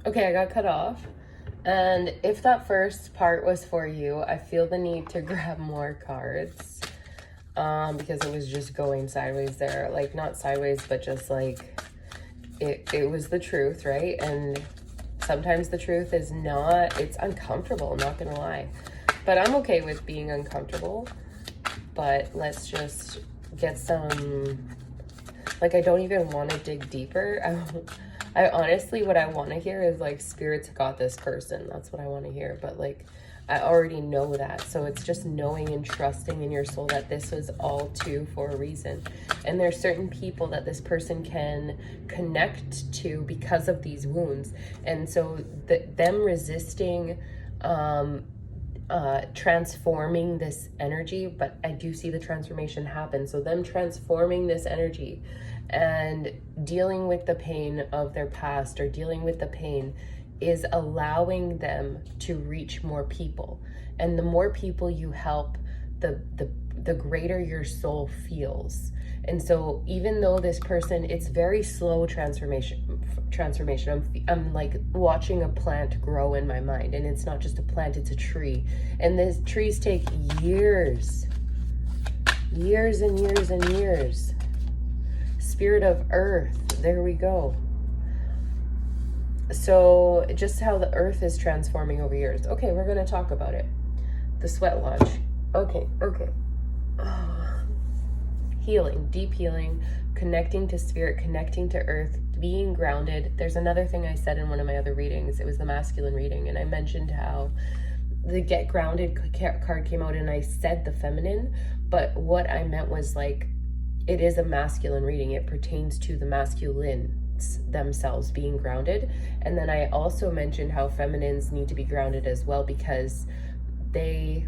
Okay, I got cut off. And if that first part was for you, I feel the need to grab more cards. Because it was just going sideways there. Like, not sideways, but just like, it was the truth, right? And sometimes the truth is not, it's uncomfortable, not gonna lie. But I'm okay with being uncomfortable. But let's just get some, like, I don't even want to dig deeper. I honestly, what I want to hear is like, spirits got this person. That's what I want to hear. But like, I already know that. So it's just knowing and trusting in your soul that this was all too for a reason. And there's certain people that this person can connect to because of these wounds. And so them resisting, transforming this energy, but I do see the transformation happen. So them transforming this energy and dealing with the pain of their past, or dealing with the pain, is allowing them to reach more people. And the more people you help, the greater your soul feels. And so even though this person, it's very slow transformation. I'm like watching a plant grow in my mind, and it's not just a plant, it's a tree. And these trees take years and years and years. Spirit of earth, there we go. So just how the earth is transforming over years. Okay, we're going to talk about it. The sweat lodge. Okay. Healing, deep healing, connecting to spirit, connecting to earth, being grounded. There's another thing I said in one of my other readings. It was the masculine reading, and I mentioned how the get grounded card came out, and I said the feminine, but what I meant was like, it is a masculine reading. It pertains to the masculines themselves being grounded. And then I also mentioned how feminines need to be grounded as well, because they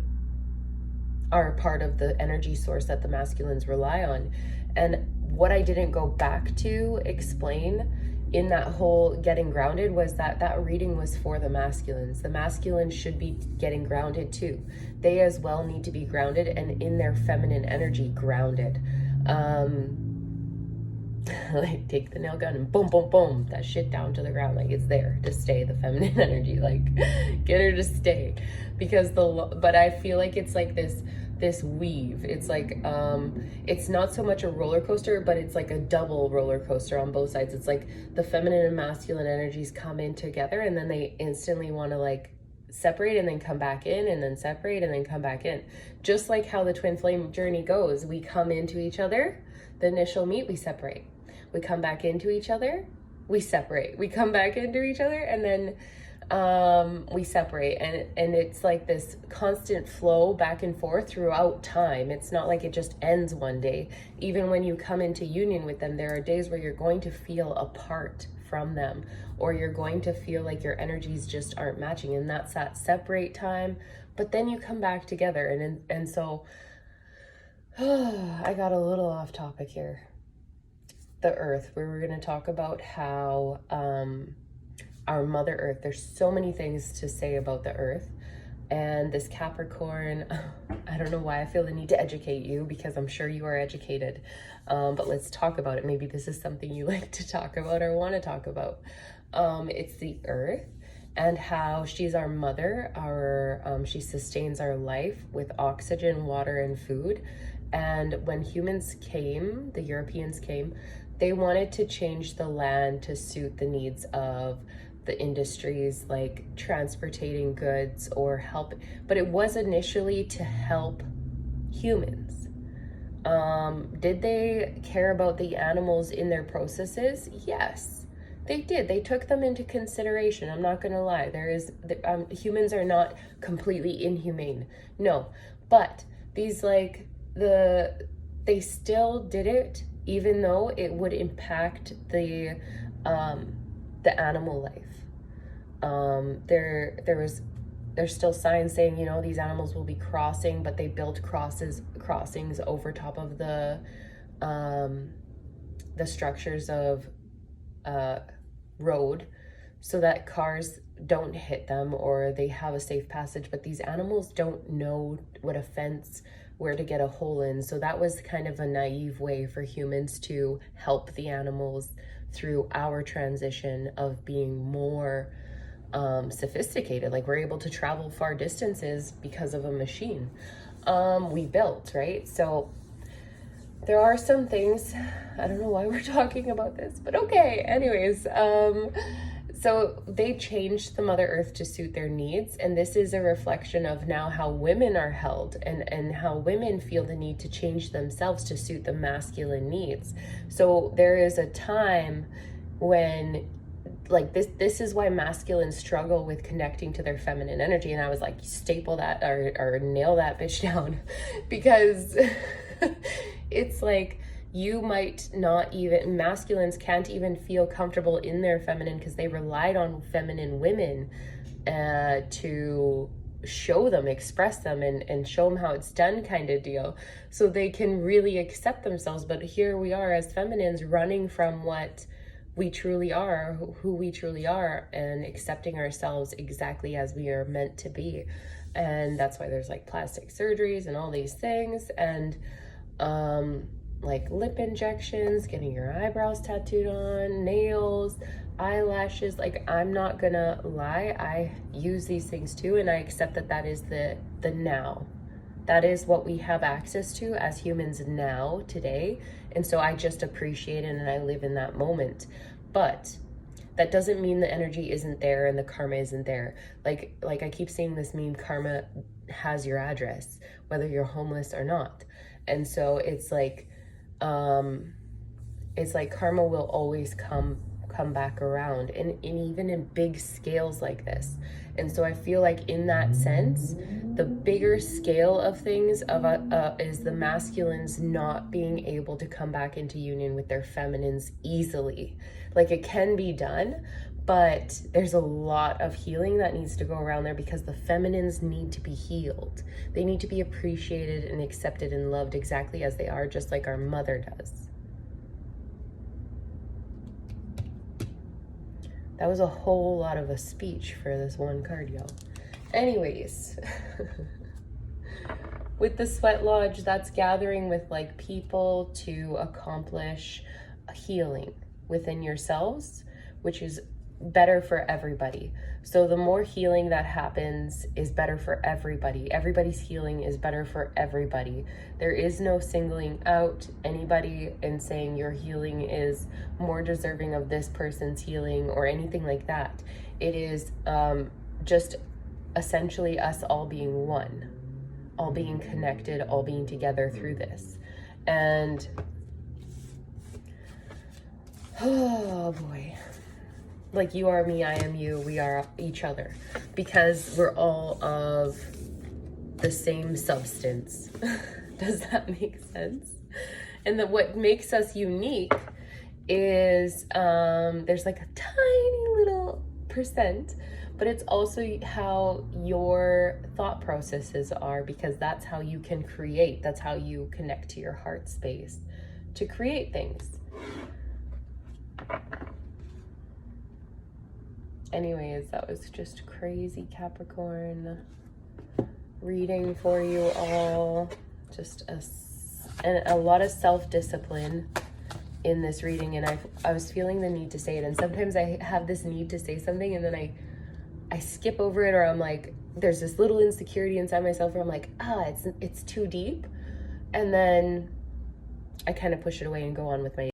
are part of the energy source that the masculines rely on. And what I didn't go back to explain in that whole getting grounded was that that reading was for the masculines. The masculines should be getting grounded too. They as well need to be grounded, and in their feminine energy grounded. Like, take the nail gun and boom, boom, boom, that shit down to the ground. Like, it's there to stay, the feminine energy. Like, get her to stay. Because but I feel like it's like this weave. It's like, it's not so much a roller coaster, but it's like a double roller coaster on both sides. It's like the feminine and masculine energies come in together, and then they instantly want to like separate and then come back in, and then separate and then come back in. Just like how the twin flame journey goes. We come into each other, the initial meet, we separate. We come back into each other, we separate. We come back into each other, and then we separate. And it's like this constant flow back and forth throughout time. It's not like it just ends one day. Even when you come into union with them, there are days where you're going to feel apart from them, or you're going to feel like your energies just aren't matching, and that's that separate time. But then you come back together, and so I got a little off topic here. The earth, where we're going to talk about how our mother earth, there's so many things to say about the earth. And this Capricorn, I don't know why I feel the need to educate you, because I'm sure you are educated, but let's talk about it. Maybe this is something you like to talk about or want to talk about. It's the earth, and how she's our mother. She sustains our life with oxygen, water, and food. And when humans came, the Europeans came, they wanted to change the land to suit the needs of the industries, like transporting goods or help, but it was initially to help humans. Did they care about the animals in their processes? Yes, they did. They took them into consideration. I'm not gonna lie. Humans are not completely inhumane. No, but these they still did it, even though it would impact the animal life. There's still signs saying, you know, these animals will be crossing, but they built crossings over top of the structures of road, so that cars don't hit them, or they have a safe passage. But these animals don't know what a fence, where to get a hole in. So that was kind of a naive way for humans to help the animals through our transition of being more sophisticated. Like, we're able to travel far distances because of a machine we built, right? So there are some things, I don't know why we're talking about this, but okay. Anyways, so they changed the Mother Earth to suit their needs. And this is a reflection of now how women are held, and how women feel the need to change themselves to suit the masculine needs. So there is a time when, like, this is why masculines struggle with connecting to their feminine energy. And I was like, staple that or nail that bitch down because it's like, you might not even, masculines can't even feel comfortable in their feminine because they relied on feminine women to show them, express them, and show them how it's done, kind of deal, so they can really accept themselves. But here we are as feminines running from what we truly are, who we truly are, and accepting ourselves exactly as we are meant to be. And that's why there's like plastic surgeries and all these things, and like lip injections, getting your eyebrows tattooed on, nails, eyelashes. Like, I'm not gonna lie, I use these things too, and I accept that that is the now. That is what we have access to as humans now, today. And so I just appreciate it and I live in that moment. But that doesn't mean the energy isn't there and the karma isn't there. Like I keep seeing this meme, karma has your address, whether you're homeless or not. And so it's like karma will always come back around, and even in big scales like this. And so I feel like in that sense, the bigger scale of things is the masculines not being able to come back into union with their feminines easily. Like, it can be done, but there's a lot of healing that needs to go around there, because the feminines need to be healed. They need to be appreciated and accepted and loved exactly as they are, just like our mother does. That was a whole lot of a speech for this one card, y'all. Anyways, with the Sweat Lodge, that's gathering with like people to accomplish a healing within yourselves, which is better for everybody. So the more healing that happens is better for everybody. Everybody's healing is better for everybody. There is no singling out anybody and saying your healing is more deserving of this person's healing or anything like that. It is just essentially us all being one, all being connected, all being together through this. And oh boy, like, you are me, I am you, we are each other, because we're all of the same substance. Does that make sense? And that what makes us unique is there's like a tiny little percent, but it's also how your thought processes are, because that's how you can create. That's how you connect to your heart space to create things. Anyways, that was just crazy Capricorn reading for you all. Just a lot of self-discipline in this reading, and I was feeling the need to say it. And sometimes I have this need to say something, and then I skip over it, or I'm like, there's this little insecurity inside myself where I'm like, it's too deep, and then I kind of push it away and go on with my